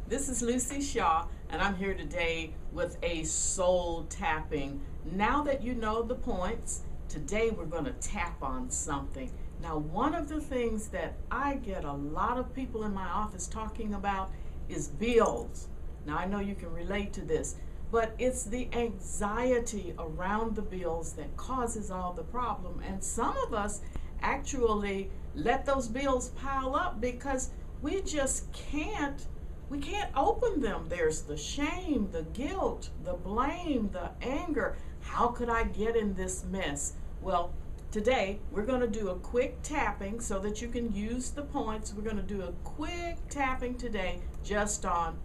This is Lucy Shaw, and I'm here today with a soul tapping. Now that you know the points, today we're going to tap on something. Now, one of the things that I get a lot of people in my office talking about is bills. Now, I know you can relate to this, but it's the anxiety around the bills that causes all the problem. And some of us actually let those bills pile up because we just can't open them. There's the shame, the guilt, the blame, the anger. How could I get in this mess? Well, today we're going to do a quick tapping so that you can use the points. We're going to do a quick tapping today just on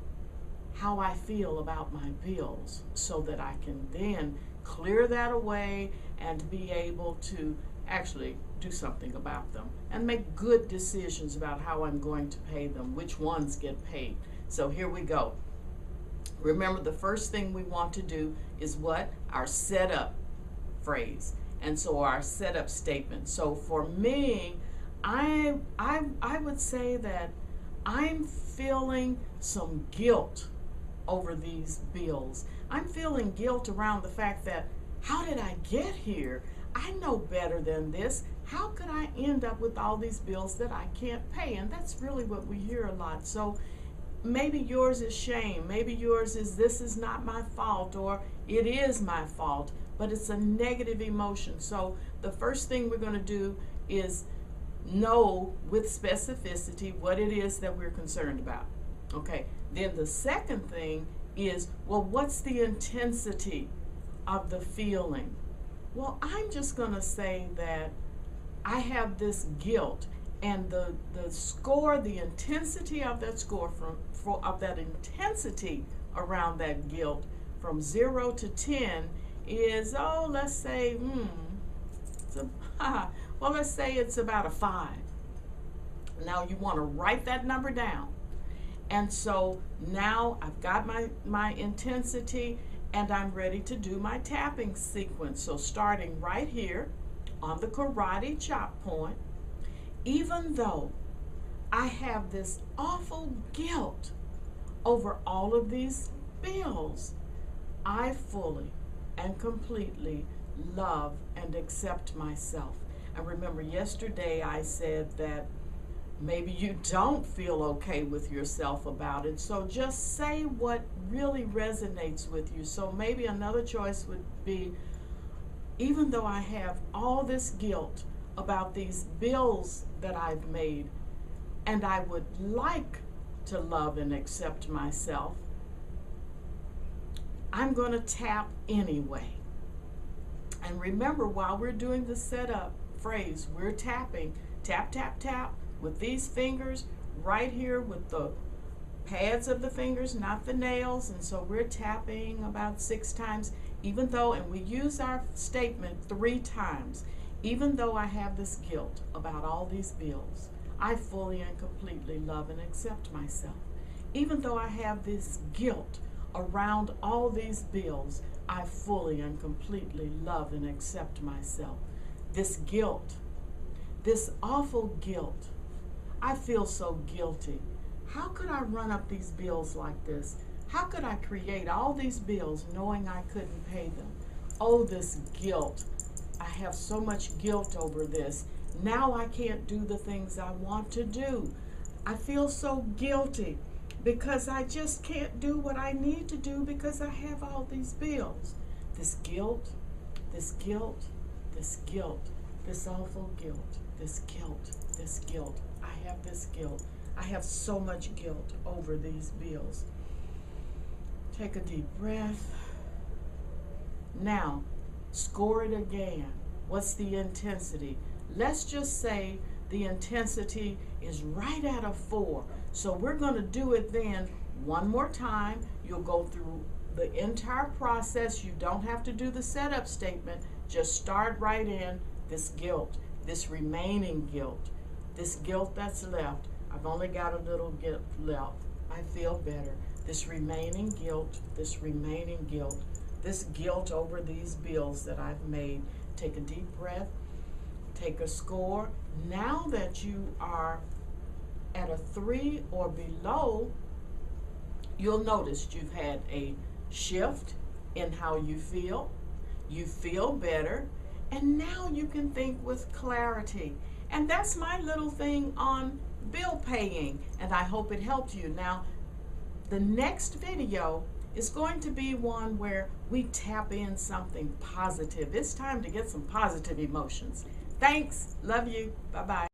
how I feel about my bills so that I can then clear that away and be able to actually do something about them and make good decisions about how I'm going to pay them, which ones get paid. So here we go. Remember, the first thing we want to do is what? Our setup phrase. And so our setup statement. So for me, I would say that I'm feeling some guilt over these bills. I'm feeling guilt around the fact that how did I get here? I know better than this. How could I end up with all these bills that I can't pay? And that's really what we hear a lot. So maybe yours is shame. Maybe yours is this is not my fault, or it is my fault, but it's a negative emotion. So the first thing we're going to do is know with specificity what it is that we're concerned about. Okay, then the second thing is, well, what's the intensity of the feeling? Well, I'm just going to say that I have this guilt, and the score, the intensity of that score of that intensity around that guilt from 0 to 10 is, oh, let's say, well, let's say it's about a 5. Now you want to write that number down. And so now I've got my intensity, and I'm ready to do my tapping sequence. So starting right here on the karate chop point, even though I have this awful guilt over all of these bills, I fully and completely love and accept myself. And remember, yesterday I said that maybe you don't feel okay with yourself about it. So just say what really resonates with you. So maybe another choice would be, even though I have all this guilt about these bills that I've made, and I would like to love and accept myself, I'm going to tap anyway. And remember, while we're doing the setup phrase, we're tapping, tap, tap, tap, with these fingers right here with the pads of the fingers, not the nails. And so we're tapping about 6 times, even though, and we use our statement 3 times, even though I have this guilt about all these bills, I fully and completely love and accept myself. Even though I have this guilt around all these bills, I fully and completely love and accept myself. This guilt, this awful guilt, I feel so guilty. How could I run up these bills like this? How could I create all these bills knowing I couldn't pay them? Oh, this guilt. I have so much guilt over this. Now I can't do the things I want to do. I feel so guilty because I just can't do what I need to do because I have all these bills. This guilt, this guilt, this guilt, this awful guilt, this guilt, this guilt. I have this guilt. I have so much guilt over these bills. Take a deep breath. Now, score it again. What's the intensity? Let's just say the intensity is right at a 4. So we're going to do it then one more time. You'll go through the entire process. You don't have to do the setup statement. Just start right in this guilt, this remaining guilt, this guilt that's left. I've only got a little guilt left. I feel better. This remaining guilt, this remaining guilt, this guilt over these bills that I've made. Take a deep breath. Take a score. Now that you are at a 3 or below, you'll notice you've had a shift in how you feel better, and now you can think with clarity. And that's my little thing on bill paying, and I hope it helped you. Now, the next video is going to be one where we tap in something positive. It's time to get some positive emotions. Thanks. Love you. Bye-bye.